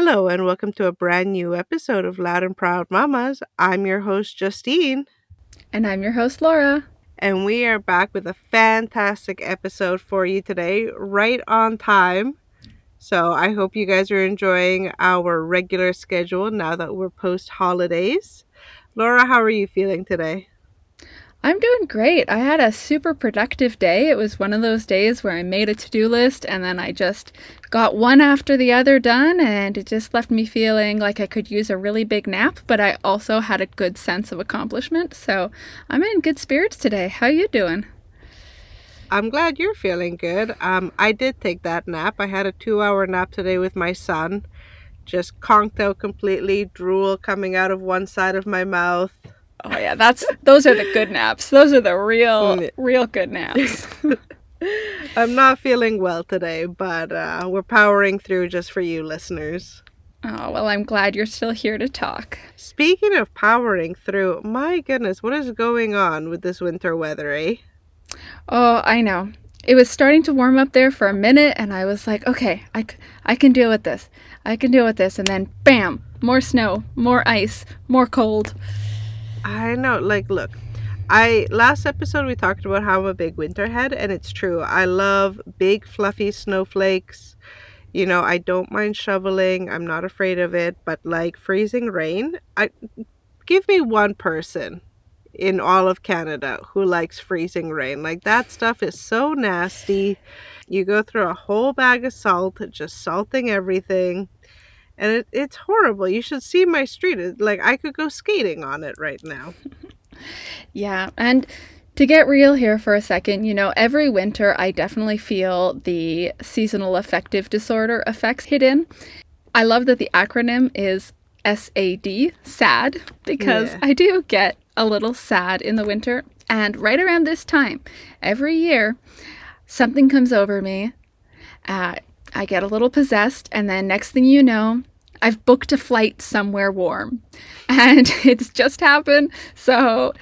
Hello, and welcome to a brand new episode of Loud and Proud Mamas. I'm your host, Justine, And I'm your host, Laura. and we are back with a fantastic episode for you today, right on time. So I hope you guys are enjoying our regular schedule now that we're post holidays. Laura, how are you feeling today? I'm doing great. I had a super productive day. It was one of those days where I made a to do list and then I just got one after the other done, and it just left me feeling like I could use a really big nap, but I also had a good sense of accomplishment. So I'm in good spirits today. How you doing? I'm glad you're feeling good. I did take that nap. I had a 2 hour nap today with my son. Just conked out completely, drool coming out of one side of my mouth. Oh yeah, those are the good naps. Those are the real Mm. real good naps. I'm not feeling well today, but we're powering through just for you listeners. Oh, well, I'm glad you're still here to talk. Speaking of powering through, my goodness, what is going on with this winter weather, eh? Oh, I know. It was starting to warm up there for a minute, and I was like, okay, I can deal with this. I can deal with this. And then, bam, more snow, more ice, more cold. I know, like, look, I last episode we talked about how I'm a big winterhead, and it's true. I love big fluffy snowflakes. I don't mind shoveling. I'm not afraid of it, but like freezing rain, I give me one person in all of Canada who likes freezing rain. Like that stuff is so nasty. You go through a whole bag of salt, just salting everything, and it's horrible. You should see my street. Like I could go skating on it right now. Yeah, and to get real here for a second, every winter I definitely feel the seasonal affective disorder effects hit in. I love that the acronym is SAD, sad, because Yeah. I do get a little sad in the winter. And right around this time, every year, something comes over me. Uh, I get a little possessed, and then next thing you know, I've booked a flight somewhere warm. And it's just happened. So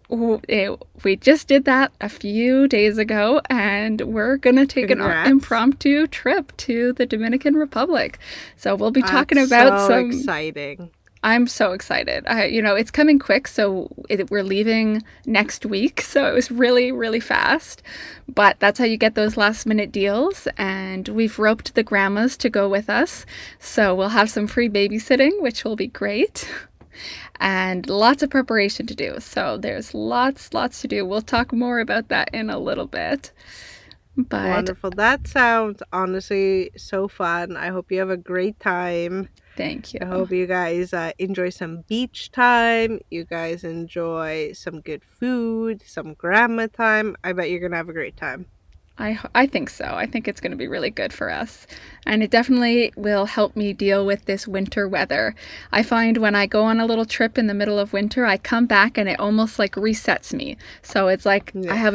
we just did that a few days ago, and we're going to take an Congrats. impromptu trip to the Dominican Republic. So we'll be talking That's about so some. exciting. I'm so excited. It's coming quick, so we're leaving next week. So it was really, really fast. But that's how you get those last minute deals. And we've roped the grandmas to go with us. So we'll have some free babysitting, which will be great. And lots of preparation to do. So there's lots to do. We'll talk more about that in a little bit. But Wonderful. That sounds honestly so fun. I hope you have a great time. thank you. I hope you guys enjoy some beach time. You guys enjoy some good food, some grandma time. I bet you're going to have a great time. I think so. I think it's going to be really good for us. And it definitely will help me deal with this winter weather. I find when I go on a little trip in the middle of winter, I come back and it almost like resets me. So it's like Yeah.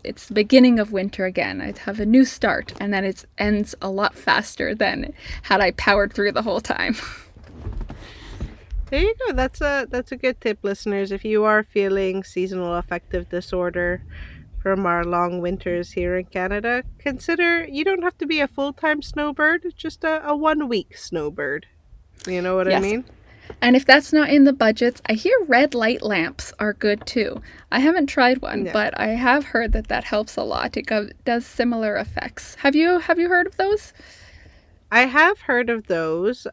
it's the beginning of winter again. I have a new start, and then it ends a lot faster than had I powered through the whole time. There you go. That's a good tip, listeners. If you are feeling seasonal affective disorder from our long winters here in Canada, consider you don't have to be a full-time snowbird, just a 1 week snowbird. You know what I Yes. mean? And if that's not in the budgets, I hear red light lamps are good too. I haven't tried one, Yeah. but I have heard that helps a lot. Does similar effects. Have you heard of those? I have heard of those.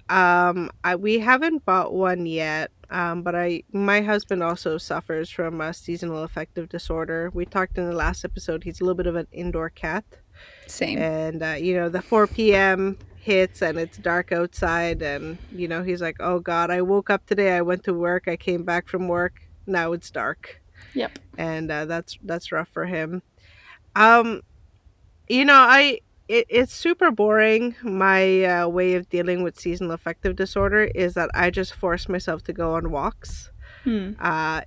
We haven't bought one yet. But my husband also suffers from a seasonal affective disorder. We talked in the last episode. He's a little bit of an indoor cat, Same. and the 4 p.m. hits and it's dark outside, and he's like, "Oh God, I woke up today. I went to work. I came back from work. Now it's dark," Yep. and that's rough for him. Um, it's super boring. My way of dealing with seasonal affective disorder is that I just force myself to go on walks Hmm.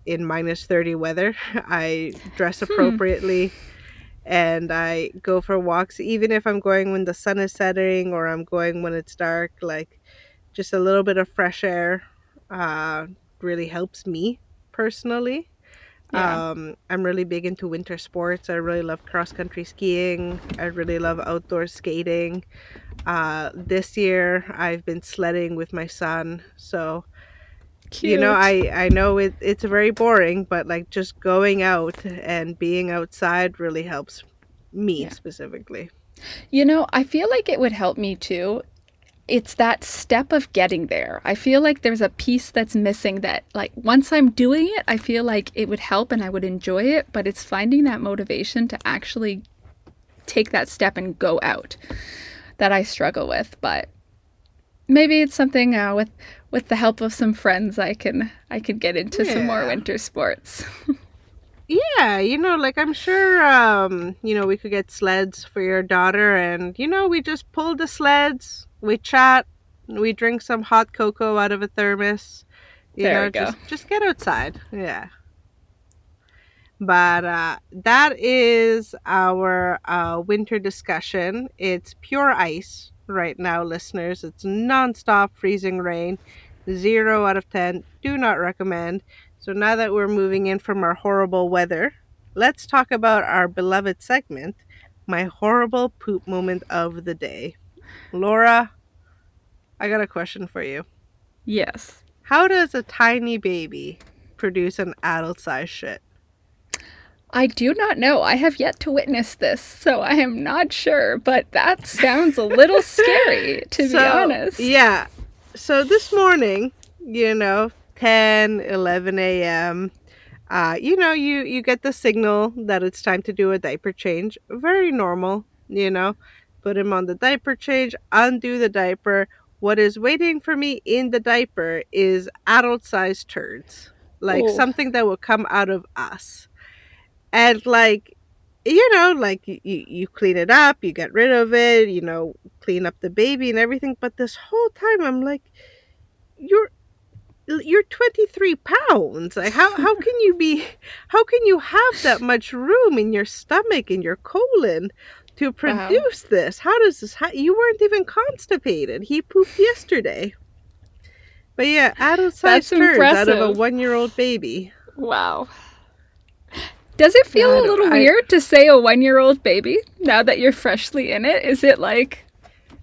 in -30 weather. I dress Hmm. appropriately and I go for walks, even if I'm going when the sun is setting or I'm going when it's dark. Like just a little bit of fresh air uh, really helps me personally. Yeah. I'm really big into winter sports. I really love cross country skiing. I really love outdoor skating. This year I've been sledding with my son. So, Cute. I know it's very boring, but like just going out and being outside really helps me Yeah. specifically. I feel like it would help me too. It's that step of getting there. I feel like there's a piece that's missing that, like, once I'm doing it, I feel like it would help and I would enjoy it, but it's finding that motivation to actually take that step and go out that I struggle with. But maybe it's something with the help of some friends I can get into some more Yeah. winter sports. Yeah, like I'm sure we could get sleds for your daughter and we just pull the sleds, we chat, we drink some hot cocoa out of a thermos, There we go. just get outside. Yeah. But that is our winter discussion. It's pure ice right now, listeners. It's nonstop freezing rain. 0 out of 10. Do not recommend. So now that we're moving in from our horrible weather, let's talk about our beloved segment, my horrible poop moment of the day. Laura, I got a question for you. Yes. How does a tiny baby produce an adult sized shit? I do not know. I have yet to witness this, so I am not sure, but that sounds a little scary, to be So, honest. yeah. So this morning, 10, 11 a.m., you get the signal that it's time to do a diaper change. Very normal. Put him on the diaper change, undo the diaper. What is waiting for me in the diaper is adult-sized turds. Like Oh, something that will come out of us. And like like you clean it up, you get rid of it, clean up the baby and everything, but this whole time I'm like, you're 23 pounds. Like how can you be, how can you have that much room in your stomach, in your colon, to wow. produce this? How does this you weren't even constipated. He pooped yesterday. But yeah, adult That's sized turds out of a impressive. 1-year old baby. Wow. Does it feel I a don't little I weird to say a 1 year old baby now that you're freshly in it? Is it like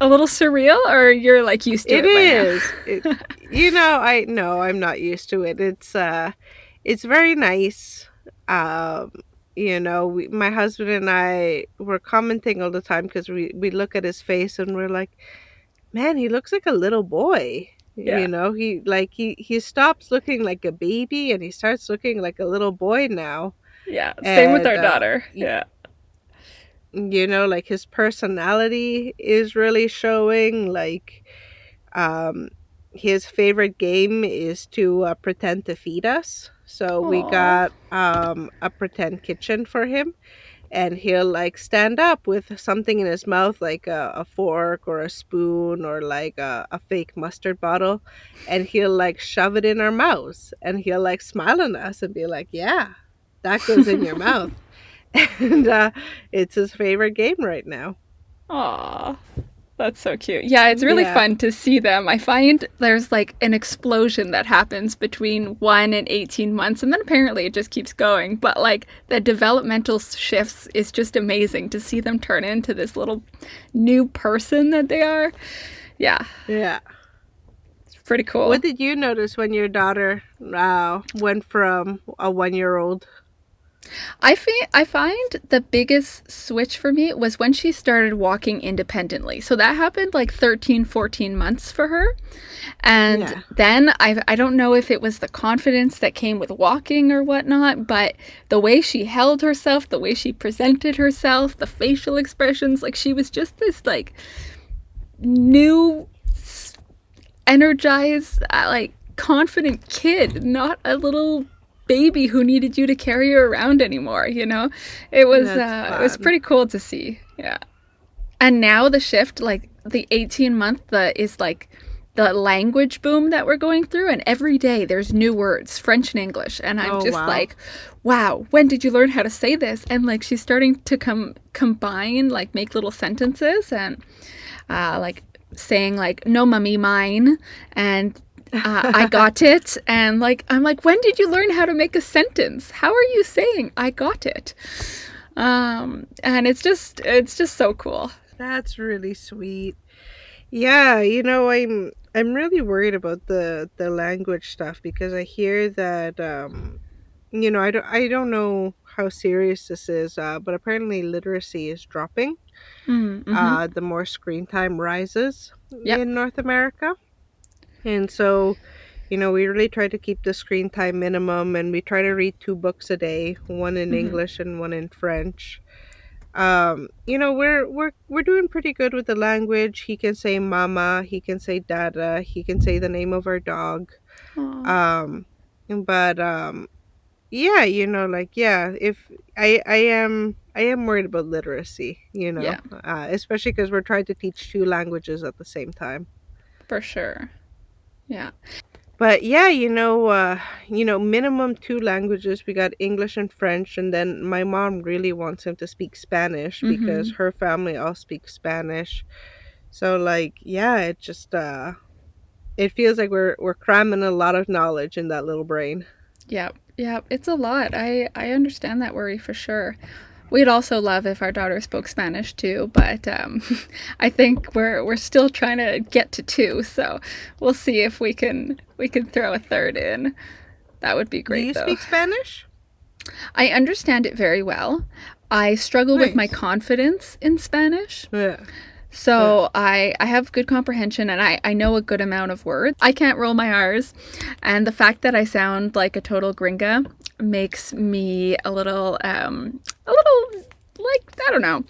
a little surreal or you're like used to It it by now? is. I know I'm not used to it. It's very nice. Um, my husband and I were commenting all the time because we look at his face and we're like, man, he looks like a little boy. Yeah. He stops looking like a baby and he starts looking like a little boy now. Yeah. Same with And our daughter. Yeah. like his personality is really showing. Like um, his favorite game is to pretend to feed us. So we Aw. got a pretend kitchen for him, and he'll like stand up with something in his mouth, like a fork or a spoon or like a fake mustard bottle, and he'll like shove it in our mouths, and he'll like smile at us and be like, "Yeah, that goes in your mouth." And it's his favorite game right now. Aw. That's so cute. Yeah, it's really Yeah. fun to see them. I find there's like an explosion that happens between 1 and 18 months, and then apparently it just keeps going. But like the developmental shifts is just amazing to see them turn into this little new person that they are. Yeah, Yeah. it's pretty cool. What did you notice when your daughter went from a 1-year old? I find the biggest switch for me was when she started walking independently. So that happened like 13, 14 months for her. And Yeah. then I don't know if it was the confidence that came with walking or whatnot, but the way she held herself, the way she presented herself, the facial expressions, like she was just this like new, energized, like confident kid, not a little baby who needed you to carry her around anymore. That's It was fun. pretty cool to see. Yeah. And now the shift, like the 18 month, is like the language boom that we're going through, and every day there's new words, French and English, and I'm Oh, just wow. like, wow, when did you learn how to say this? And like she's starting to combine, like make little sentences, and like saying like no mummy mine, and I got it, and like I'm like, when did you learn how to make a sentence? How are you saying I got it? And it's just so cool. That's really sweet. Yeah, I'm really worried about the language stuff because I hear that I don't know how serious this is, but apparently literacy is dropping. Mm-hmm. The more screen time rises Yep. in North America. And so, we really try to keep the screen time minimum, and we try to read two books a day, one in Mm-hmm. English and one in French. We're doing pretty good with the language. He can say mama, he can say dada, he can say the name of our dog. Aw. Um but yeah, yeah, if I am worried about literacy, Yeah, especially because we're trying to teach two languages at the same time. for sure. Yeah. But yeah, minimum two languages. We got English and French, and then my mom really wants him to speak Spanish because Mm-hmm. her family all speaks Spanish. So like, yeah, it feels like we're cramming a lot of knowledge in that little brain. Yeah. Yeah. It's a lot. I understand that worry for sure. We'd also love if our daughter spoke Spanish too, but I think we're still trying to get to two. So we'll see if we can throw a third in. That would be Do great you though. speak Spanish? I understand it very well. I struggle with my Nice. confidence in Spanish. Yeah. Yeah. So I have good comprehension and I know a good amount of words. I can't roll my R's. And the fact that I sound like a total gringa makes me a little like, I don't know,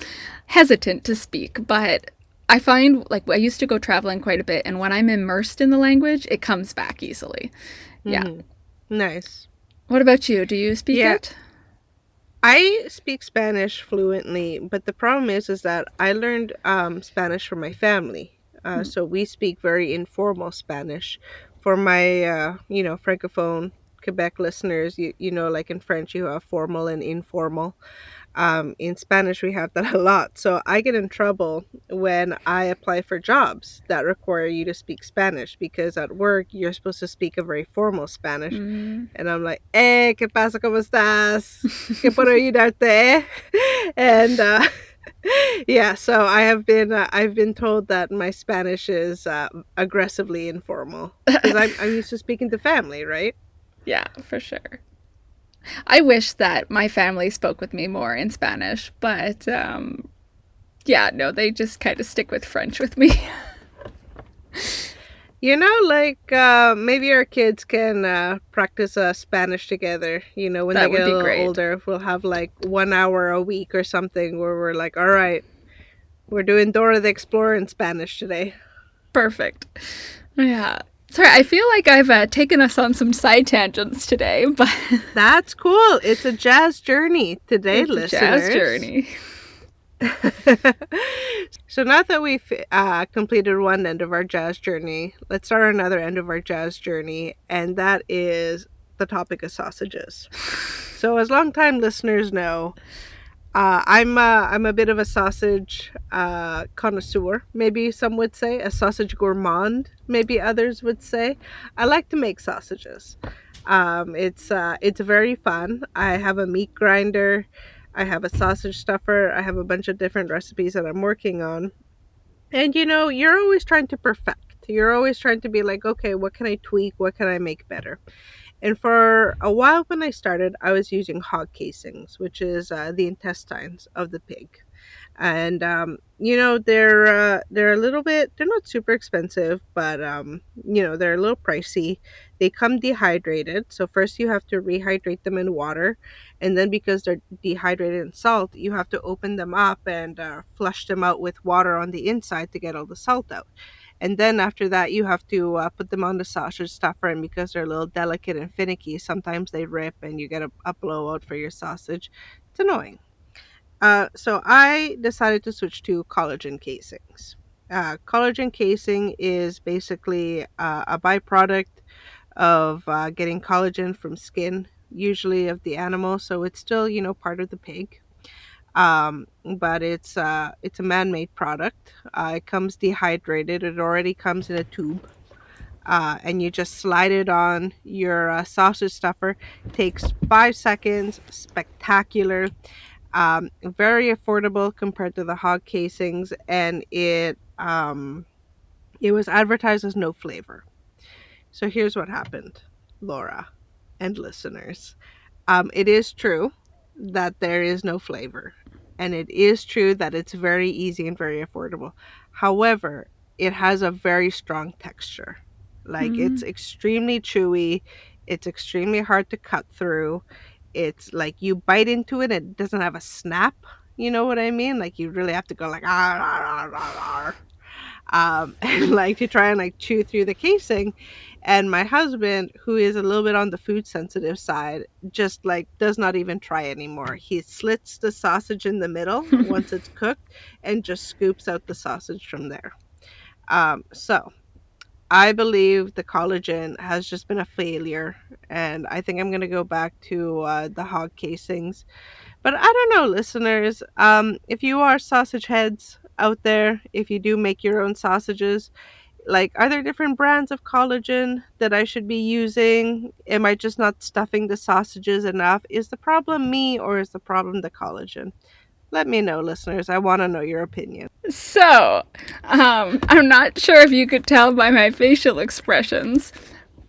hesitant to speak. But I find like I used to go traveling quite a bit and when I'm immersed in the language, it comes back easily. Yeah. Mm-hmm. Nice. What about you? Do you speak Yeah, it? I speak Spanish fluently, but the problem is that I learned Spanish from my family. So we speak very informal Spanish. For my francophone Quebec listeners, like in French you have formal and informal. In Spanish, we have that a lot. So I get in trouble when I apply for jobs that require you to speak Spanish because at work you're supposed to speak a very formal Spanish. Mm. And I'm like, ¿qué pasa? ¿Cómo estás? ¿Qué puedo ayudarte? And yeah, so I've been told that my Spanish is aggressively informal because I'm used to speaking to family, right? Yeah, for sure. I wish that my family spoke with me more in Spanish, but yeah, no, they just kind of stick with French with me. Like maybe our kids can practice Spanish together. When they That get would a be little great. older, we'll have like 1 hour a week or something where we're like, all right, we're doing Dora the Explorer in Spanish today. Perfect. Yeah. Sorry, I feel like I've taken us on some side tangents today, but That's cool. It's a jazz journey today, it's a jazz listeners. journey. So now that we've completed one end of our jazz journey, let's start another end of our jazz journey, and that is the topic of sausages. So, as longtime listeners know, I'm a bit of a sausage connoisseur. Maybe some would say a sausage gourmand. Maybe others would say I like to make sausages. It's very fun. I have a meat grinder. I have a sausage stuffer. I have a bunch of different recipes that I'm working on. And you're always trying to perfect. You're always trying to be like, okay, what can I tweak? What can I make better? And for a while when I started, I was using hog casings, which is the intestines of the pig. And they're a little bit, they're not super expensive, but they're a little pricey. They come dehydrated, so first you have to rehydrate them in water, and then because they're dehydrated in salt, you have to open them up and flush them out with water on the inside to get all the salt out. And then after that, you have to put them on the sausage stuffer, and because they're a little delicate and finicky, sometimes they rip and you get a blowout for your sausage. It's annoying. So I decided to switch to collagen casings. Collagen casing is basically a byproduct of getting collagen from skin, usually of the animal. So it's still, part of the pig. But it's a man-made product. It comes dehydrated. It already comes in a tube. And you just slide it on your sausage stuffer. Takes 5 seconds. Spectacular. Very affordable compared to the hog casings, and it It was advertised as no flavor. So here's what happened, Laura and listeners. It is true that there is no flavor, and it is true that it's very easy and very affordable. However, it has a very strong texture. Like, Mm. it's extremely chewy, it's extremely hard to cut through. It's like you bite into it and it doesn't have a snap. You know what I mean? Like, you really have to go like ah, ah, ah, ah, ah, and like to try and like chew through the casing. And my husband, who is a little bit on the food sensitive side, just like does not even try anymore. He slits the sausage in the middle once it's cooked and just scoops out the sausage from there. So I believe the collagen has just been a failure, and I think I'm gonna go back to the hog casings. But I don't know, listeners. If you are sausage heads out there, if you do make your own sausages, like, are there different brands of collagen that I should be using? Am I just not stuffing the sausages enough? Is the problem me, or is the problem the collagen? Let me know, listeners. I want to know your opinion. So, I'm not sure if you could tell by my facial expressions,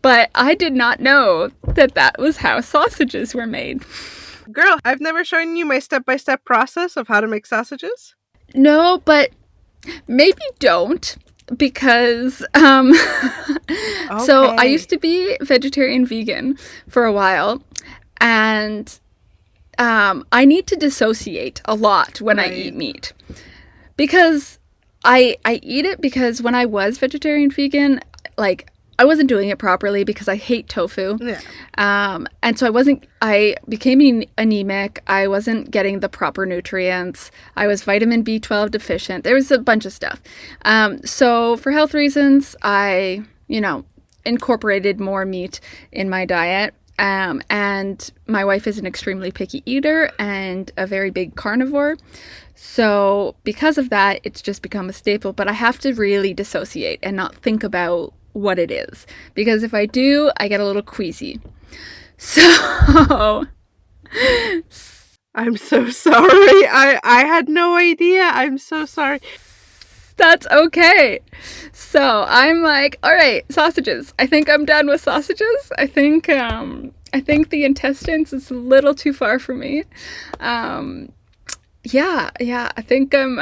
but I did not know that that was how sausages were made. Girl, I've never shown you my step by step process of how to make sausages. No, but maybe don't, because so I used Okay. to be vegetarian vegan for a while, and I need to dissociate a lot when I eat Right. meat, because I eat it because when I was vegetarian vegan, like, I wasn't doing it properly because I hate tofu. Yeah. And so I became anemic. I wasn't getting the proper nutrients. I was vitamin B12 deficient. There was a bunch of stuff. So for health reasons, I, incorporated more meat in my diet. And my wife is an extremely picky eater and a very big carnivore. So because of that, it's just become a staple. But I have to really dissociate and not think about what it is. Because if I do, I get a little queasy. So I'm so sorry. I had no idea. I'm so sorry. that's okay. So I'm like, all right, sausages. I think I'm done with sausages. I think the intestines is a little too far for me. Um, yeah. I think I'm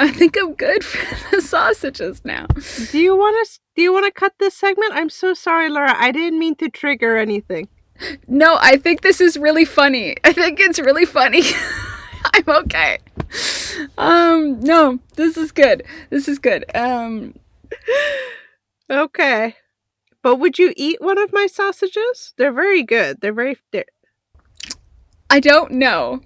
good for the sausages now. Do you want to cut this segment? I'm so sorry, Laura. I didn't mean to trigger anything. No, I think this is really funny. I think it's really funny. I'm okay. No, this is good. This is good. Okay. But would you eat one of my sausages? They're very good. I don't know.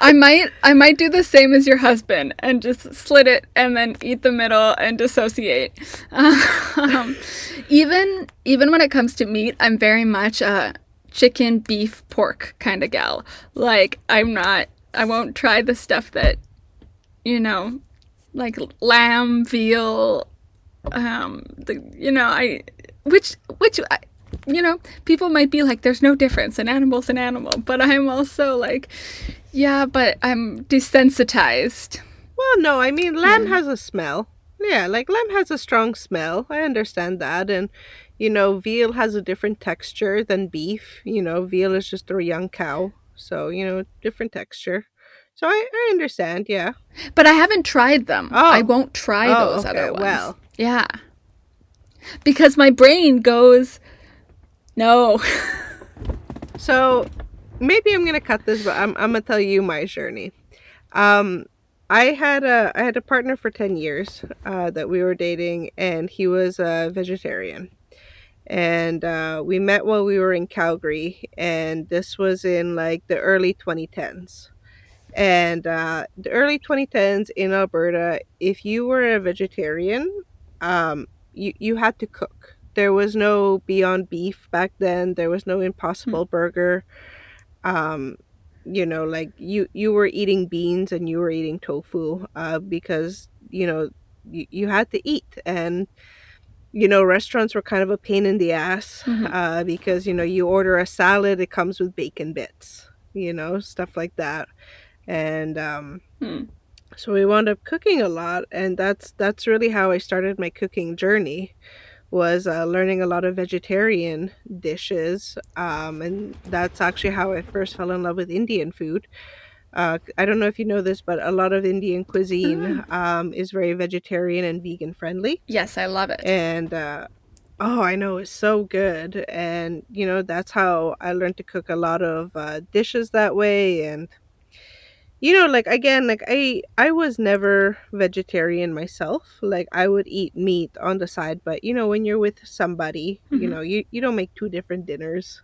I might do the same as your husband and just slit it and then eat the middle and dissociate. Um, even when it comes to meat, I'm very much a chicken, beef, pork kind of gal. Like, I won't try the stuff that, you know, like lamb, veal, I which people might be like, there's no difference, an animal's an animal, but I'm also like, yeah, but I'm desensitized. Well, no, I mean, lamb Yeah. has a smell. Yeah, like lamb has a strong smell. I understand that. And, veal has a different texture than beef. Veal is just a young cow. So, different texture. So I understand, yeah. But I haven't tried them. I Oh, won't try oh, those okay. other ones. Well, Yeah. Because my brain goes, no. so maybe I'm gonna cut this, but I'm gonna tell you my journey. Um, I had a partner for 10 years that we were dating, and he was a vegetarian. And we met while we were in Calgary, and this was in like the early 2010s. And the early 2010s in Alberta, if you were a vegetarian, you had to cook. There was no Beyond Beef back then. There was no Impossible Burger. Um, like you were eating beans and you were eating tofu because you had to eat. And restaurants were kind of a pain in the ass Mhm. because you order a salad, it comes with bacon bits, stuff like that. And Hmm. So we wound up cooking a lot, and that's really how I started my cooking journey, was learning a lot of vegetarian dishes. And that's actually how I first fell in love with Indian food. I don't know if you know this, but a lot of Indian Mm. cuisine is very vegetarian and vegan friendly. Yes, I love it. And oh, I know, it's so good. And that's how I learned to cook a lot of dishes that way. And like, again, like, I was never vegetarian myself. Like, I would eat meat on the side, but when you're with somebody, Hmm. you don't make two different dinners,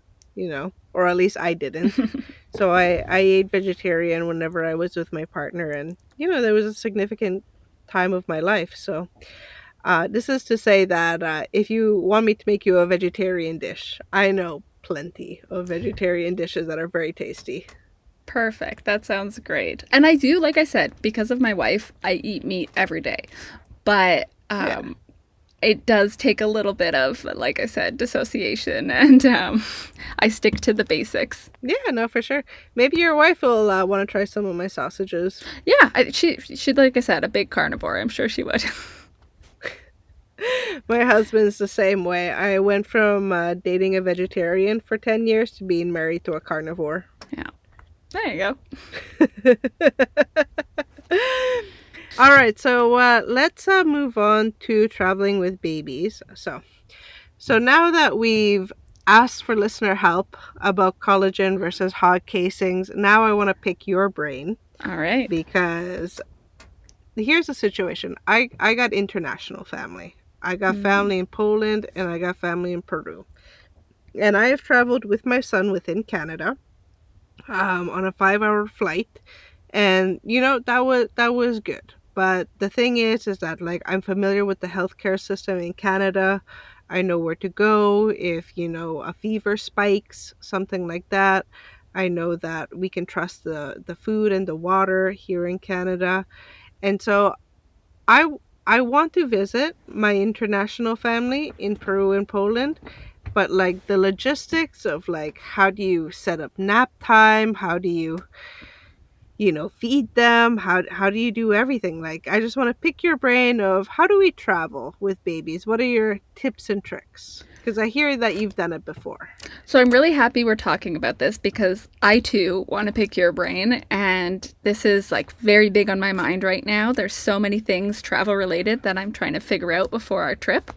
or at least I didn't. So I ate vegetarian whenever I was with my partner, and there was a significant time of my life. So this is to say that if you want me to make you a vegetarian dish, I know plenty of vegetarian dishes that are very tasty. Perfect. That sounds great. And I do, like I said, because of my wife, I eat meat every day. But Yeah. it does take a little bit of, like I said, dissociation, and I stick to the basics. Yeah, no, for sure. Maybe your wife will want to try some of my sausages. Yeah, she, like I said, a big carnivore. I'm sure she would. My husband's the same way. I went from dating a vegetarian for 10 years to being married to a carnivore. Yeah, there you go. All right, so let's move on to traveling with babies. So now that we've asked for listener help about collagen versus hog casings, now I want to pick your brain, All right. because here's the situation. I got international family. I got Mm. family in Poland and I got family in Peru. And I have traveled with my son within Canada, on a 5-hour flight, and that was good. But the thing is that, like, I'm familiar with the healthcare system in Canada. I know where to go if a fever spikes, something like that. I know that we can trust the food and the water here in Canada. And so I I want to visit my international family in Peru and Poland, but like the logistics of, like, how do you set up nap time? How do you, feed them? How do you do everything? Like, I just want to pick your brain of, how do we travel with babies? What are your tips and tricks? Because I hear that you've done it before. So I'm really happy we're talking about this because I too want to pick your brain, and this is like very big on my mind right now. There's so many things travel related that I'm trying to figure out before our trip.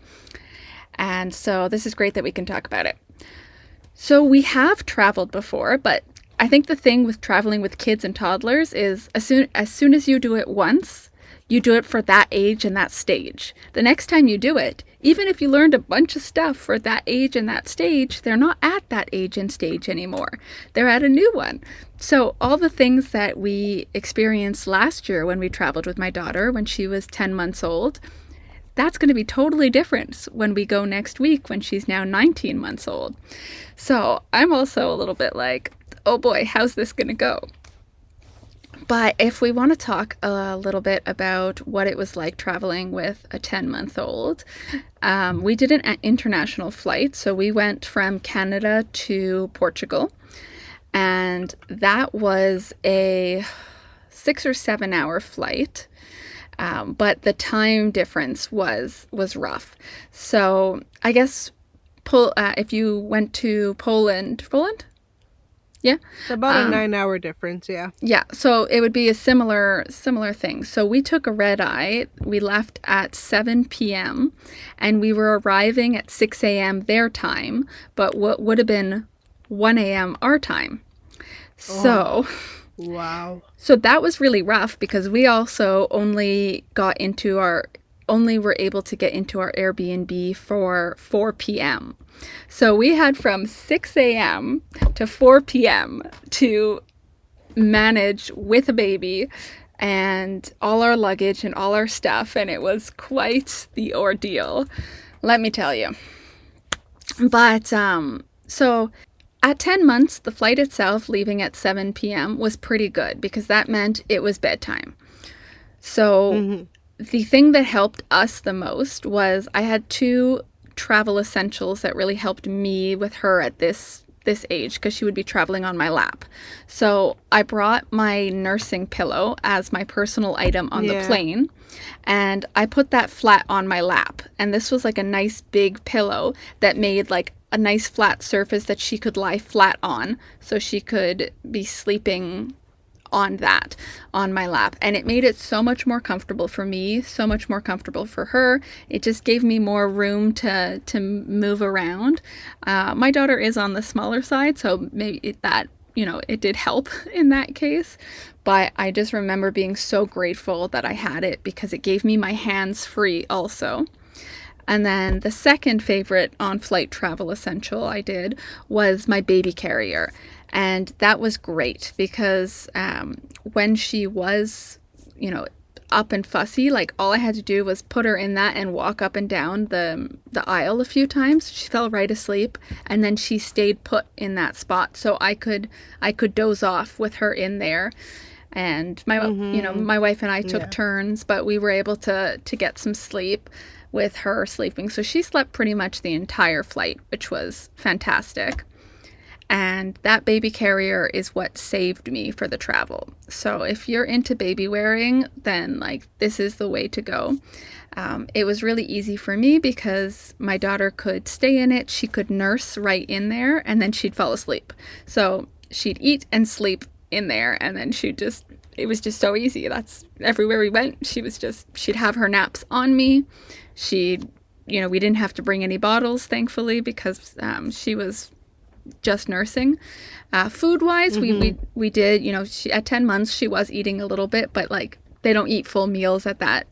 And so this is great that we can talk about it. So we have traveled before, but I think the thing with traveling with kids and toddlers is as soon as you do it once, you do it for that age and that stage. The next time you do it, even if you learned a bunch of stuff for that age and that stage, they're not at that age and stage anymore. They're at a new one. So all the things that we experienced last year when we traveled with my daughter when she was 10 months old, that's going to be totally different when we go next week when she's now 19 months old. So I'm also a little bit like, oh boy, how's this going to go? But if we want to talk a little bit about what it was like traveling with a 10-month-old, we did an international flight. So we went from Canada to Portugal, and that was a 6 or 7 hour flight. But the time difference was rough. So I guess if you went to Poland, yeah, It's about a um, 9-hour difference, yeah. yeah. So it would be a similar thing. So we took a red eye. We left at 7 p.m. and we were arriving at 6 a.m. their time, but what would have been 1 a.m. our time. Oh, So wow. So that was really rough because we also only were able to get into our Airbnb for 4 p.m. So we had from 6 a.m. to 4 p.m. to manage with a baby and all our luggage and all our stuff, and it was quite the ordeal, let me tell you. But so at 10 months, the flight itself, leaving at 7 p.m., was pretty good because that meant it was bedtime. So Hmm. the thing that helped us the most was I had two travel essentials that really helped me with her at this this age because she would be traveling on my lap. So I brought my nursing pillow as my personal item on the Yeah. plane, and I put that flat on my lap. And this was like a nice big pillow that made like a nice flat surface that she could lie flat on, so she could be sleeping on that on my lap, and it made it so much more comfortable for me, so much more comfortable for her. It just gave me more room to move around. My daughter is on the smaller side, so maybe that, it did help in that case. But I just remember being so grateful that I had it because it gave me my hands free also. And then the second favorite on flight travel essential I did was my baby carrier. And that was great because when she was, up and fussy, like all I had to do was put her in that and walk up and down the aisle a few times. She fell right asleep, and then she stayed put in that spot, so I could doze off with her in there. And Mm-hmm. my wife and I took Yeah. turns, but we were able to get some sleep with her sleeping. So she slept pretty much the entire flight, which was fantastic. And that baby carrier is what saved me for the travel. So if you're into baby wearing, then like this is the way to go. It was really easy for me because my daughter could stay in it. She could nurse right in there, and then she'd fall asleep. So she'd eat and sleep in there, and then it was just so easy. That's everywhere we went. She'd have her naps on me. She'd, we didn't have to bring any bottles, thankfully, because she was just nursing. Food wise, Mm-hmm. we did, at 10 months, she was eating a little bit, but like they don't eat full meals at that,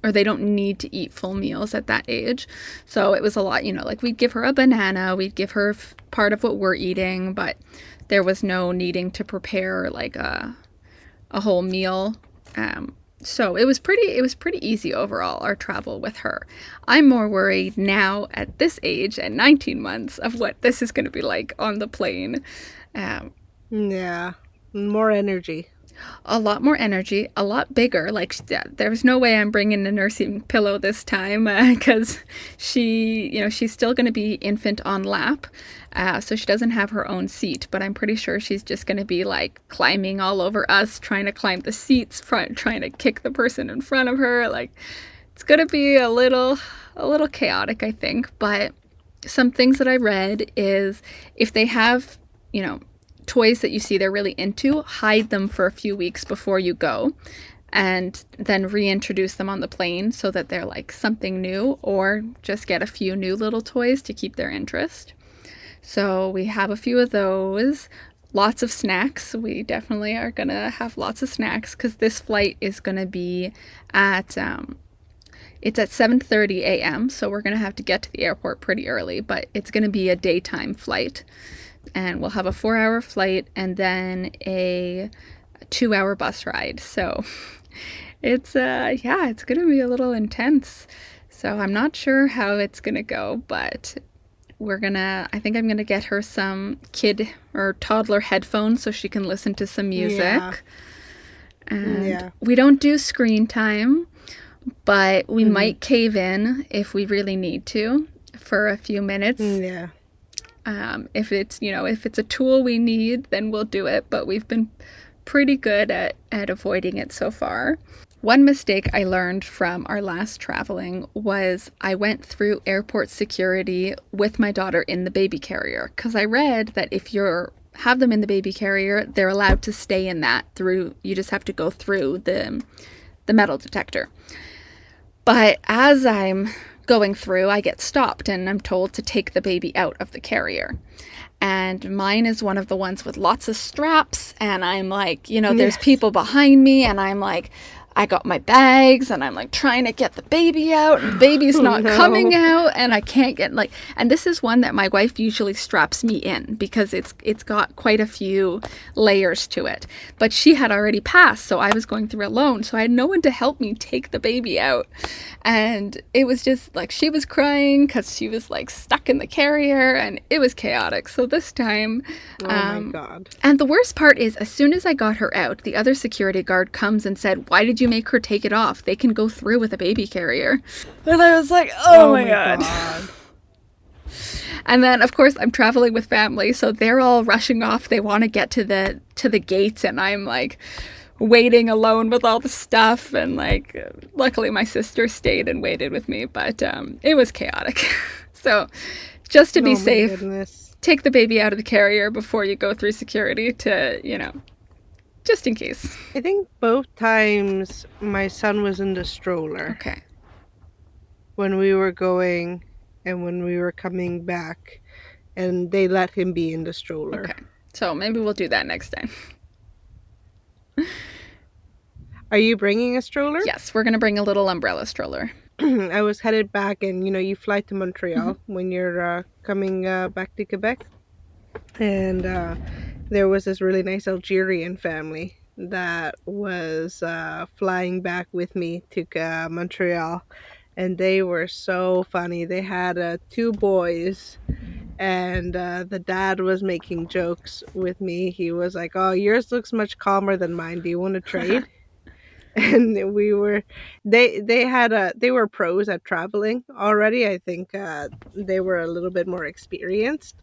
or they don't need to eat full meals at that age. So it was a lot, like we'd give her a banana, we'd give her part of what we're eating, but there was no needing to prepare like a whole meal. So it was pretty easy overall, our travel with her. I'm more worried now at this age, at 19 months, of what this is going to be like on the plane. Um, Yeah. More energy. a lot more energy, a lot bigger. Like there's no way I'm bringing a nursing pillow this time because she's still going to be infant on lap, so she doesn't have her own seat. But I'm pretty sure she's just going to be like climbing all over us, trying to climb the seats, trying to kick the person in front of her. Like it's going to be a little chaotic, I think. But some things that I read is if they have, you know, toys that you see they're really into, hide them for a few weeks before you go and then reintroduce them on the plane so that they're like something new, or just get a few new little toys to keep their interest. So we have a few of those. Lots of snacks. We definitely are going to have lots of snacks because this flight is going to be at it's at 7:30 a.m. So we're going to have to get to the airport pretty early, but it's going to be a daytime flight, and we'll have a 4-hour flight and then a 2-hour bus ride. So it's going to be a little intense. So I'm not sure how it's going to go, but I think I'm going to get her some kid or toddler headphones so she can listen to some Yeah. music. And Yeah. we don't do screen time, but we Mm-hmm. might cave in if we really need to for a few minutes. Yeah. If it's a tool we need, then we'll do it. But we've been pretty good at avoiding it so far. One mistake I learned from our last traveling was I went through airport security with my daughter in the baby carrier because I read that if you have them in the baby carrier, they're allowed to stay in that through. You just have to go through the metal detector. But as I'm going through, I get stopped and I'm told to take the baby out of the carrier. And mine is one of the ones with lots of straps. And I'm like, there's Yes. people behind me. And I'm like, I got my bags and I'm like trying to get the baby out, and the baby's Oh not coming no. out, and I can't get and this is one that my wife usually straps me in because it's got quite a few layers to it. But she had already passed, so I was going through alone, so I had no one to help me take the baby out. And it was just like she was crying because she was like stuck in the carrier, and it was chaotic. So this time, Oh my God. and the worst part is, as soon as I got her out, the other security guard comes and said, "Why did you make her take it off? They can go through with a baby carrier." And I was like, oh Oh my my God. God. And then of course I'm traveling with family, so they're all rushing off. They want to get to the gates, and I'm like waiting alone with all the stuff. And like luckily my sister stayed and waited with me, but it was chaotic. So just to be Oh my safe, goodness. take the baby out of the carrier before you go through security to, just in case. I think both times my son was in the stroller Okay. when we were going and when we were coming back, and they let him be in the stroller. Okay. So maybe we'll do that next time. Are you bringing a stroller? Yes, we're going to bring a little umbrella stroller. I was headed back, and you fly to Montreal Mm-hmm. when you're coming back to Quebec. And there was this really nice Algerian family that was flying back with me to Montreal, and they were so funny. They had two boys, and the dad was making jokes with me. He was like, "Oh, yours looks much calmer than mine. Do you want to trade?" And they were pros at traveling already. I think they were a little bit more experienced,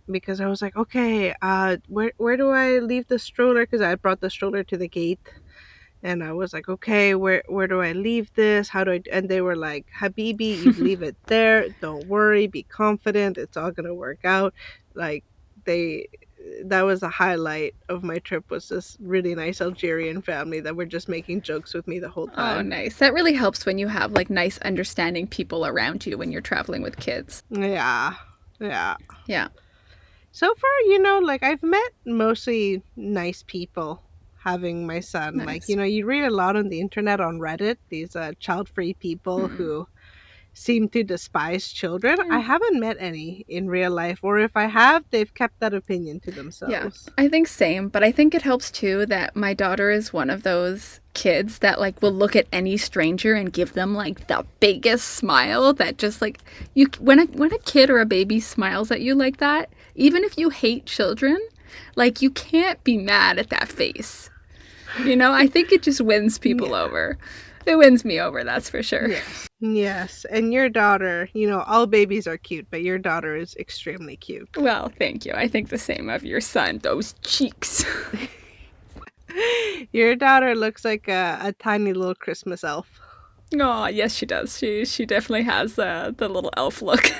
because I was like, okay, where do I leave the stroller, because I brought the stroller to the gate, and I was like, okay, where do I leave this, how do I, and they were like, Habibi, you leave it there, don't worry, be confident, it's all gonna work out. Like, they that was a highlight of my trip, was this really nice Algerian family that were just making jokes with me the whole Oh, time. nice. That really helps when you have like nice, understanding people around you when you're traveling with kids. Yeah, yeah. Yeah, So far, like, I've met mostly nice people having my son. Like, nice. you read a lot on the internet, on Reddit, these child-free people Hmm. who seem to despise children. Yeah. I haven't met any in real life, or if I have, they've kept that opinion to Yeah, themselves. I think same, but I think it helps too that my daughter is one of those kids that like will look at any stranger and give them like the biggest smile that just like you when a kid or a baby smiles at you like that, even if you hate children, like you can't be mad at that face. I think it just wins people Yeah. over. It wins me over, that's for sure. Yes. Yes. And your daughter, all babies are cute, but your daughter is extremely cute. Well, thank you. I think the same of your son. Those cheeks. Your daughter looks like a tiny little Christmas elf. Oh, yes, she does. She definitely has the little elf look.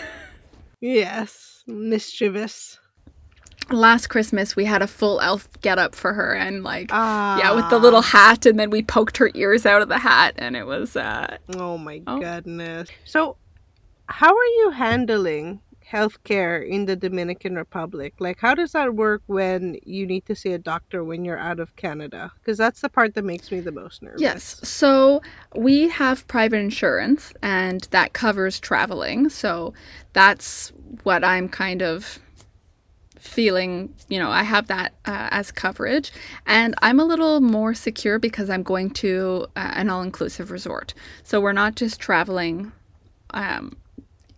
Yes, mischievous. Last Christmas, we had a full elf get up for her, and like, yeah, with the little Ah, hat, and then we poked her ears out of the hat, and it was oh my oh goodness. So, how are you handling healthcare in the Dominican Republic? Like, how does that work when you need to see a doctor when you're out of Canada? Because that's the part that makes me the most yes. nervous. So we have private insurance, and that covers traveling. So that's what I'm kind of feeling, I have that as coverage. And I'm a little more secure because I'm going to an all inclusive resort. So we're not just traveling um,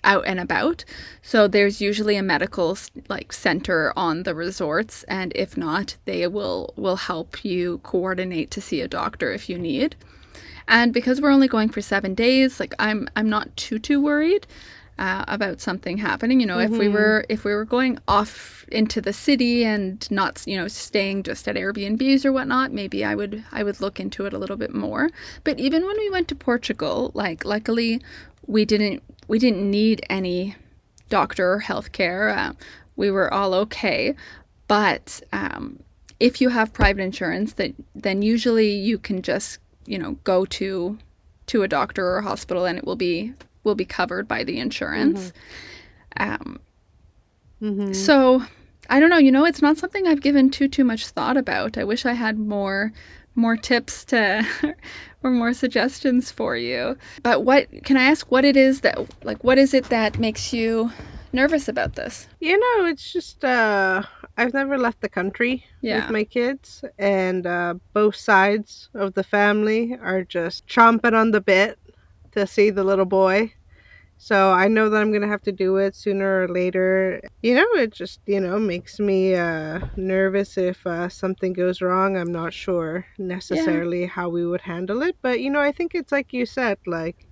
out and about. So there's usually a medical like center on the resorts, and if not, they will help you coordinate to see a doctor if you need. And because we're only going for 7 days, like I'm not too worried about something happening. Mm-hmm. If we were going off into the city and not staying just at Airbnbs or whatnot, maybe I would look into it a little bit more. But even when we went to Portugal, like luckily we didn't need any doctor or healthcare. We were all okay. But if you have private insurance, then usually you can just go to a doctor or a hospital, and it will be covered by the Mm-hmm. insurance. Um, Mm-hmm. so I don't know. It's not something I've given too much thought about. I wish I had more tips to or more suggestions for you. But what can I ask? What it is that like what is it that makes you nervous about this? It's just I've never left the country with Yeah. my kids, and both sides of the family are just chomping on the bit to see the little boy. So I know that I'm gonna have to do it sooner or later. It just, makes me nervous if something goes wrong. I'm not sure Yeah. necessarily how we would handle it, but I think it's like you said, like,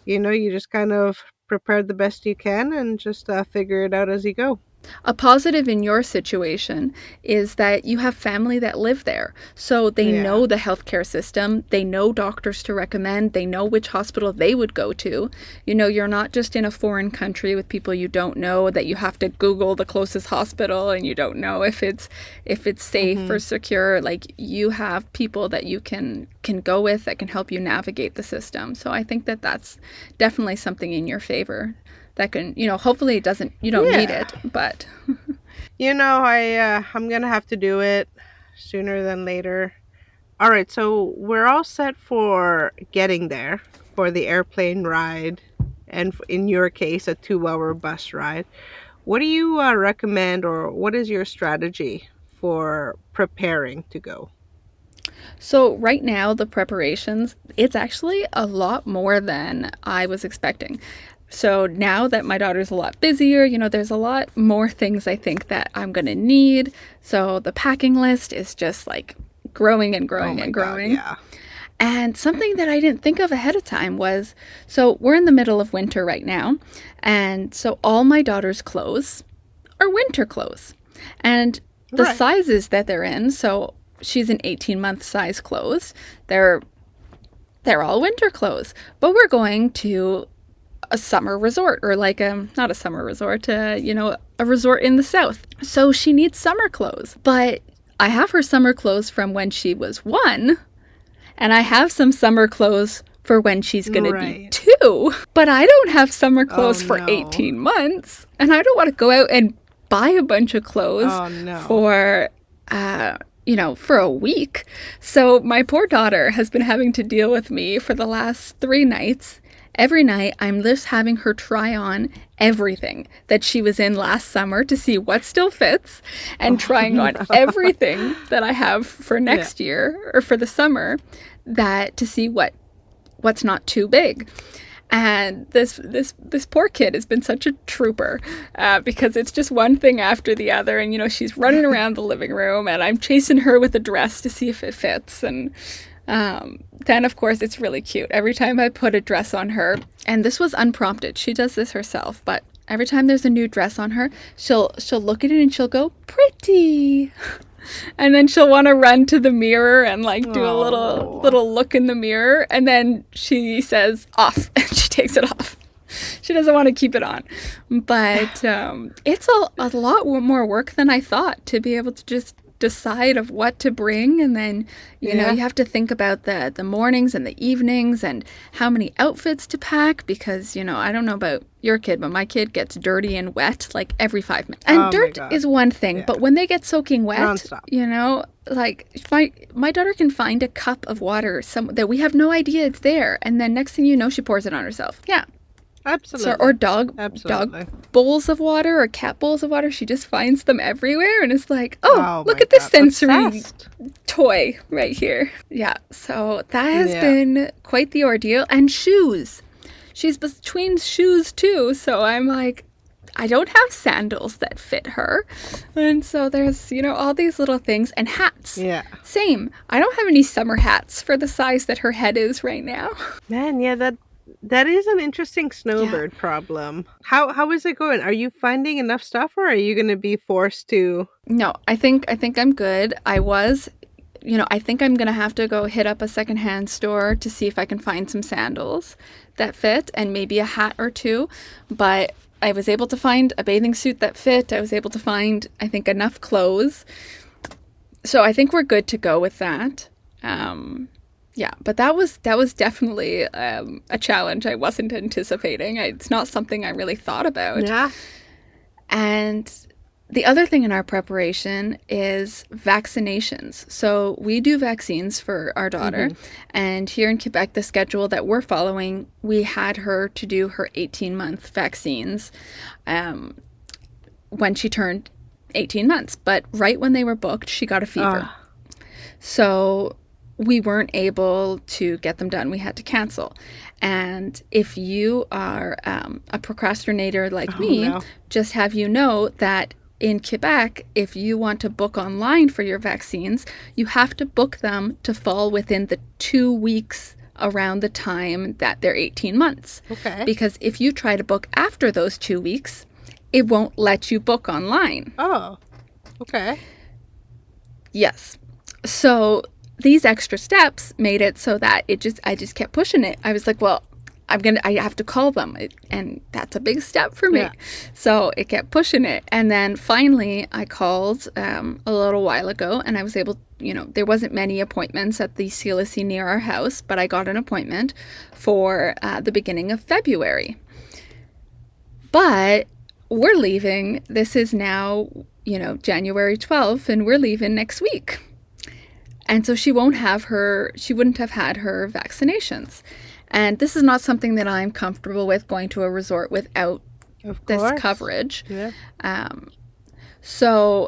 you just kind of prepare the best you can and just figure it out as you go. A positive in your situation is that you have family that live there. So they Yeah. know the healthcare system, they know doctors to recommend, they know which hospital they would go to. You know, you're not just in a foreign country with people you don't know that you have to Google the closest hospital and you don't know if it's safe or Hmm. secure. Like you have people that you can go with that can help you navigate the system. So I think that that's definitely something in your favor that can, hopefully it doesn't, you don't need Yeah. it, but I'm gonna have to do it sooner than later. All right, so we're all set for getting there for the airplane ride, and in your case, a 2-hour bus ride. What do you recommend, or what is your strategy for preparing to go? so right now the preparations, it's actually a lot more than I was expecting. So now that my daughter's a lot busier, there's a lot more things I think that I'm going to need. So the packing list is just like growing and Oh growing my and God, growing. yeah. And something that I didn't think of ahead of time was, so we're in the middle of winter right now. And so all my daughter's clothes are winter clothes. And the Right. sizes that they're in, so she's an 18-month size clothes. They're all winter clothes. But we're going to a summer resort, or like not a summer resort, a resort in the south. So she needs summer clothes. But I have her summer clothes from when she was 1, and I have some summer clothes for when she's going to be Right. 2, but I don't have summer Oh clothes for no. 18 months. And I don't want to go out and buy a bunch of clothes Oh no. for, for a week. So my poor daughter has been having to deal with me for the last 3 nights. Every night, I'm just having her try on everything that she was in last summer to see what still fits, and Oh trying on no. everything that I have for Yeah. next year or for the summer, that to see what's not too big. And this poor kid has been such a trooper, because it's just one thing after the other, and she's running around the living room, and I'm chasing her with a dress to see if it fits, and then of course it's really cute. Every time I put a dress on her, and this was unprompted, she does this herself, but every time there's a new dress on her, she'll look at it and she'll go, pretty. And then she'll want to run to the mirror and like do a little Oh. little look in the mirror, and then she says off and she takes it off. She doesn't want to keep it on. But it's a lot more work than I thought to be able to just decide of what to bring. And then Yeah. you have to think about the mornings and the evenings and how many outfits to pack, because I don't know about your kid, but my kid gets dirty and wet like every 5 minutes. And Oh my dirt God. is one thing, Yeah. but when they get soaking wet, Nonstop. like my daughter can find a cup of water that we have no idea it's there, and then next thing you know, she pours it on herself. Yeah. So, or Absolutely. dog Absolutely. bowls of water or cat bowls of water. She just finds them everywhere, and it's like, oh, Oh look my at this God. sensory Obsessed. toy right here. Yeah. So that has Yeah. been quite the ordeal. And shoes. She's between shoes too. So I'm like, I don't have sandals that fit her. And so there's, all these little things, and hats. Yeah. Same. I don't have any summer hats for the size that her head is right now. Man, yeah, that is an interesting Yeah. snowbird problem. How is it going? Are you finding enough stuff, or are you going to be forced to? No, I think I'm good. I think I'm gonna have to go hit up a secondhand store to see if I can find some sandals that fit, and maybe a hat or two. But I was able to find a bathing suit that fit. I was able to find, I think, enough clothes. So I think we're good to go with that. Yeah, but that was definitely a challenge I wasn't anticipating. It's not something I really thought about. Yeah. And the other thing in our preparation is vaccinations. So we do vaccines for our daughter. Hmm. And here in Quebec, the schedule that we're following, we had her to do her 18-month vaccines when she turned 18 months. But right when they were booked, she got a fever. Ah. So we weren't able to get them done. We had to cancel. And if you are a procrastinator like Oh me, no. just have you know that in Quebec, if you want to book online for your vaccines, you have to book them to fall within the 2 weeks around the time that they're 18 months. Okay. Because if you try to book after those 2 weeks, it won't let you book online. Oh, okay. Yes. So these extra steps made it so that I just kept pushing it. I was like, well, I have to call them. And that's a big step for me. Yeah. So it kept pushing it. And then finally I called a little while ago, and I was able, there wasn't many appointments at the CLSC near our house, but I got an appointment for the beginning of February. But we're leaving. This is now, January 12th, and we're leaving next week. And so she wouldn't have had her vaccinations. And this is not something that I'm comfortable with, going to a resort without this coverage. Yeah. So,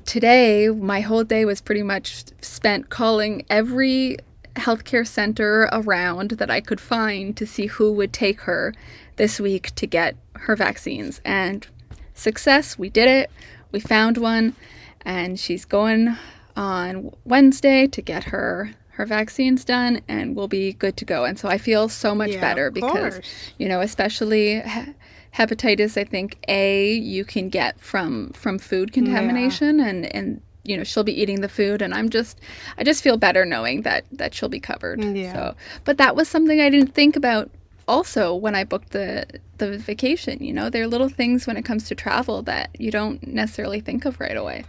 today my whole day was pretty much spent calling every healthcare center around that I could find to see who would take her this week to get her vaccines. And success, we did it. We found one, and she's going on Wednesday to get her vaccines done, and we'll be good to go. And so I feel so much better because, especially hepatitis, I think A, you can get from food contamination, and she'll be eating the food, and I just feel better knowing that she'll be covered. Yeah. So, but that was something I didn't think about also when I booked the vacation. There are little things when it comes to travel that you don't necessarily think of right away.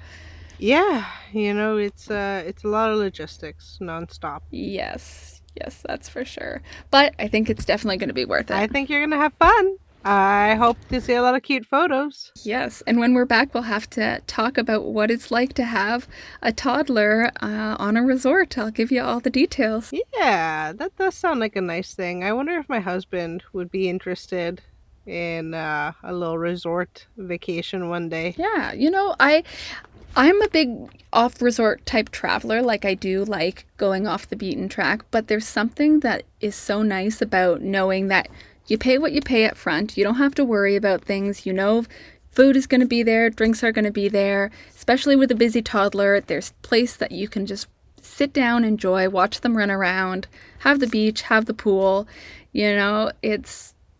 Yeah, it's a lot of logistics nonstop. Yes, that's for sure. But I think it's definitely going to be worth it. I think you're going to have fun. I hope to see a lot of cute photos. Yes, and when we're back, we'll have to talk about what it's like to have a toddler on a resort. I'll give you all the details. Yeah, that does sound like a nice thing. I wonder if my husband would be interested in a little resort vacation one day. Yeah, I'm a big off-resort type traveler. Like, I do like going off the beaten track, but there's something that is so nice about knowing that you pay what you pay up front. You don't have to worry about things. Food is going to be there, drinks are going to be there, especially with a busy toddler. There's a place that you can just sit down, enjoy, watch them run around, have the beach, have the pool.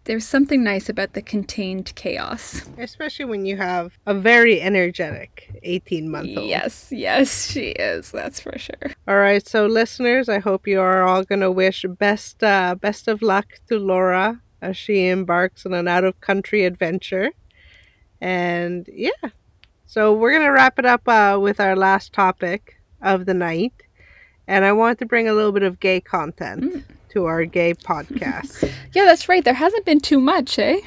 There's something nice about the contained chaos. Especially when you have a very energetic 18-month-old. Yes, she is. That's for sure. All right, so listeners, I hope you are all going to wish best of luck to Laura as she embarks on an out-of-country adventure. And yeah, so we're going to wrap it up with our last topic of the night. And I want to bring a little bit of gay content to our gay podcast. Yeah, that's right. There hasn't been too much, eh?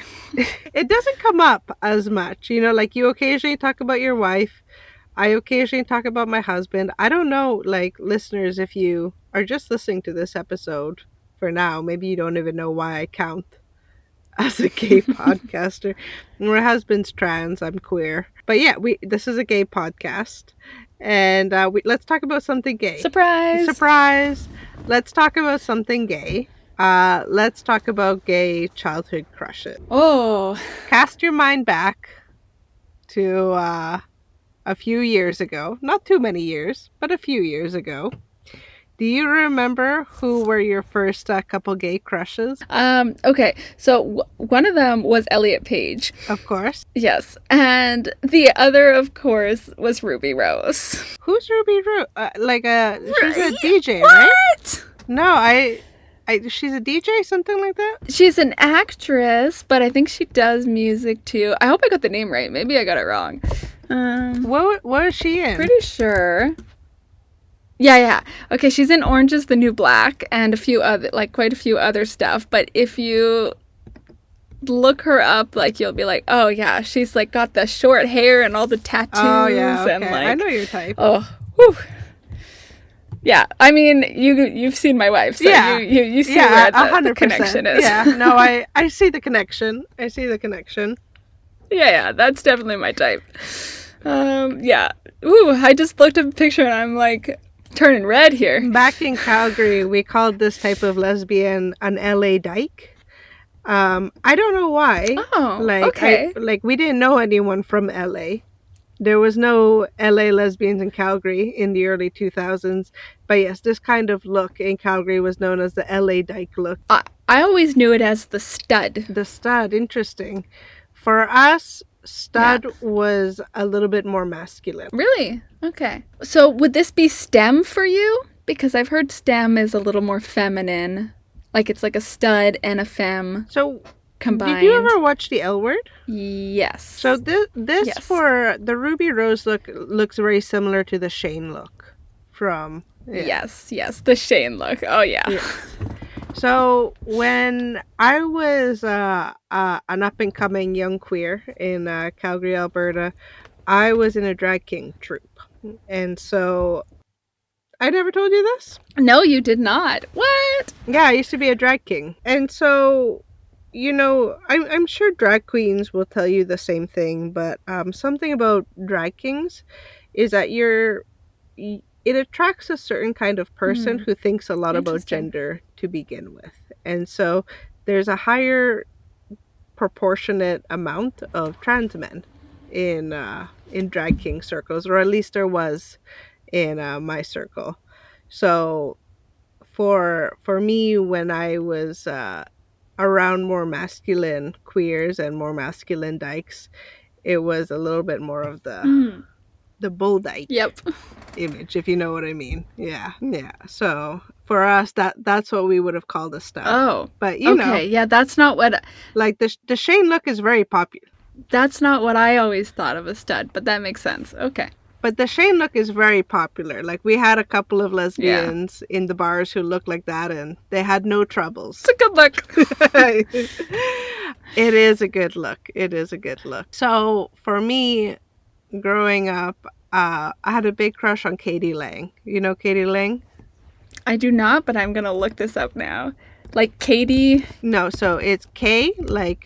It doesn't come up as much. Like you occasionally talk about your wife. I occasionally talk about my husband. I don't know, listeners, if you are just listening to this episode for now, maybe you don't even know why I count as a gay podcaster. My husband's trans, I'm queer. But yeah, this is a gay podcast. And let's talk about something gay. Surprise! Let's talk about something gay. Let's talk about gay childhood crushes. Oh. Cast your mind back to a few years ago. Not too many years, but a few years ago. Do you remember who were your first couple gay crushes? Okay, so one of them was Elliot Page. Of course. Yes, and the other, of course, was Ruby Rose. Who's Ruby Rose? She's a DJ, what? Right? No, she's a DJ, something like that? She's an actress, but I think she does music too. I hope I got the name right. Maybe I got it wrong. What is she in? Pretty sure. Yeah. Okay, she's in Orange is the New Black and quite a few other stuff. But if you look her up, you'll be like, oh yeah, she's got the short hair and all the tattoos. Oh yeah, okay. And I know your type. Oh, whew. Yeah, I mean, you've seen my wife, so yeah. you see where the connection is. Yeah, no, I see the connection. Yeah, that's definitely my type. Yeah. Ooh, I just looked at a picture and I'm like turning red here. Back in Calgary, we called this type of lesbian an LA dyke. I don't know why. Oh, okay. We didn't know anyone from LA. There was no LA lesbians in Calgary in the early 2000s. But yes, this kind of look in Calgary was known as the LA dyke look. I always knew it as the stud. The stud, interesting. For us, Yeah. stud was a little bit more masculine. Really? Okay. So would this be STEM for you? Because I've heard STEM is a little more feminine. Like it's like a stud and a femme So, did you combined. ever watch The L Word? Yes. So this Yes. for the Ruby Rose look looks very similar to the Shane look from Yes, yes. The Shane look. Oh, yeah. yeah. So when I was an up and coming young queer in Calgary, Alberta, I was in a drag king troupe, and so I never told you this. No, you did not. What? Yeah, I used to be a drag king, and so I'm sure drag queens will tell you the same thing, but something about drag kings is that it attracts a certain kind of person who thinks a lot about Interesting. gender to begin with. And so there's a higher proportionate amount of trans men in drag king circles, or at least there was in my circle. So for me, when I was around more masculine queers and more masculine dykes, it was a little bit more of the bull dyke Yep. image, if you know what I mean. Yeah, yeah. So for us, that's what we would have called a stud. Oh. But Okay. Yeah, that's not what like the Shane look is very popular. I always thought of a stud, but that makes sense. Okay. But the Shane look is very popular. Like we had a couple of Yeah. lesbians in the bars who looked like that, and they had no troubles. It's a good look. It is a good look. It is a good look. So for me, growing up, I had a big crush on Katie Lang. You know Katie Lang? I do not, but I'm going to look this up now. Like Katie. No, so it's K, like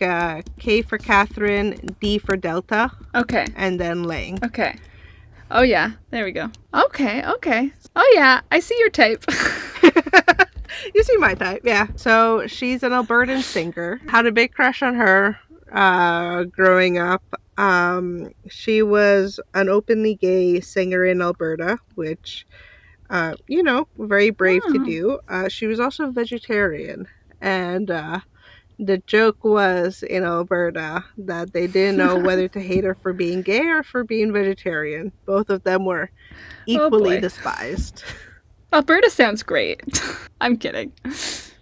K for Catherine, D for Delta, Okay. and then Lang. Okay. Oh, yeah. There we go. Okay. Okay. Oh, yeah. I see your type. You see my type, yeah. So she's an Albertan singer. Had a big crush on her growing up. She was an openly gay singer in Alberta, which, very brave to do. She was also a vegetarian. And the joke was in Alberta that they didn't know whether to hate her for being gay or for being vegetarian. Both of them were Oh, equally boy. despised. Alberta sounds great. I'm kidding.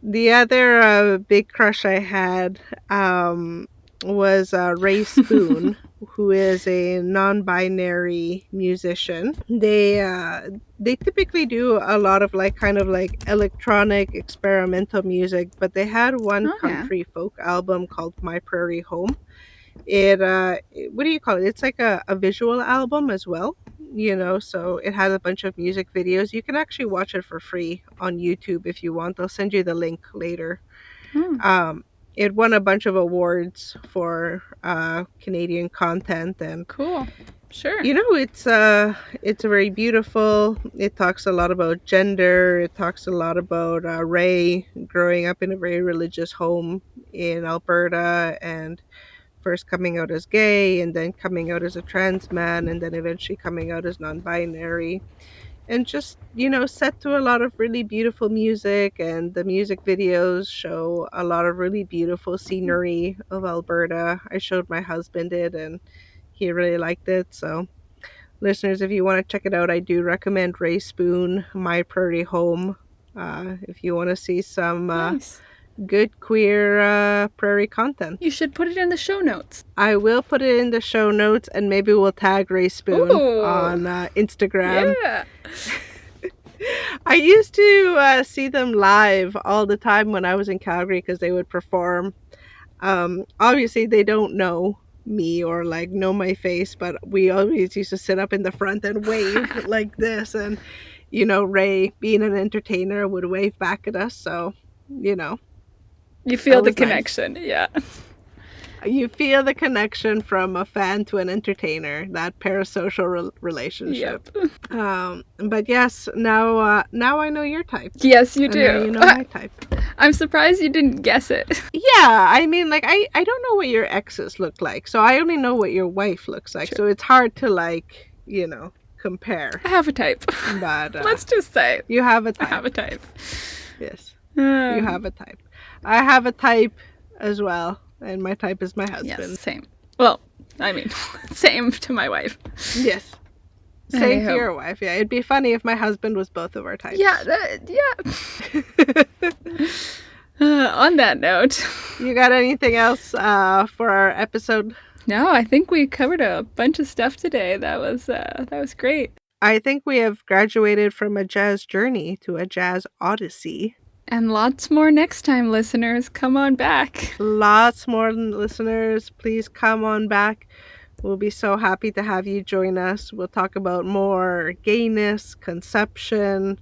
The other big crush I had was Ray Spoon, who is a non-binary musician. They typically do a lot of like kind of like electronic experimental music, but they had one Oh, yeah. country folk album called My Prairie Home. It what do you call it? It's like a visual album as well, so it has a bunch of music videos. You can actually watch it for free on YouTube if you want. I'll send you the link later. Hmm. um it won a bunch of awards for Canadian content, and Cool. Sure. it's very beautiful. It talks a lot about gender. It talks a lot about Ray growing up in a very religious home in Alberta, and first coming out as gay, and then coming out as a trans man, and then eventually coming out as non-binary, and just set to a lot of really beautiful music. And the music videos show a lot of really beautiful scenery of Alberta. I showed my husband it, and he really liked it. So listeners, if you want to check it out, I do recommend Ray Spoon, My Prairie Home, if you want to see some Nice. good queer prairie content. You should put it in the show notes. I will put it in the show notes, and maybe we'll tag Ray Spoon Ooh. on Instagram. Yeah. I used to see them live all the time when I was in Calgary because they would perform. Obviously, they don't know me or like know my face, but we always used to sit up in the front and wave like this. And, Ray, being an entertainer, would wave back at us. So, You that feel the was nice. connection. Yeah. You feel the connection from a fan to an entertainer, that parasocial relationship. Yep. But yes, now I know your type. Yes, you And now do. you know my type. I'm surprised you didn't guess it. Yeah, I mean, like, I don't know what your exes look like, so I only know what your wife looks like. True. So it's hard to, like, compare. I have a type. But Let's just say you have a I type. have a type. Yes, you have a type. I have a type as well, and my type is my husband. Yes, same. Well, I mean, same to my wife. Yes. Same to Anyhow. your wife. Yeah, it'd be funny if my husband was both of our types. Yeah, on that note. You got anything else for our episode? No, I think we covered a bunch of stuff today. That was great. I think we have graduated from a jazz journey to a jazz odyssey. And lots more next time, listeners. Come on back. Lots more listeners. Please come on back. We'll be so happy to have you join us. We'll talk about more gayness, conception,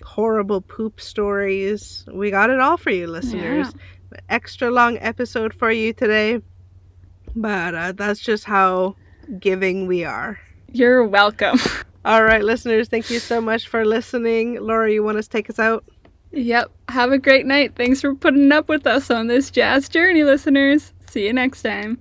horrible poop stories. We got it all for you, listeners. Yeah. Extra long episode for you today. But that's just how giving we are. You're welcome. All right, listeners, thank you so much for listening. Laura, you want to take us out? Yep. Have a great night. Thanks for putting up with us on this jazz journey, listeners. See you next time.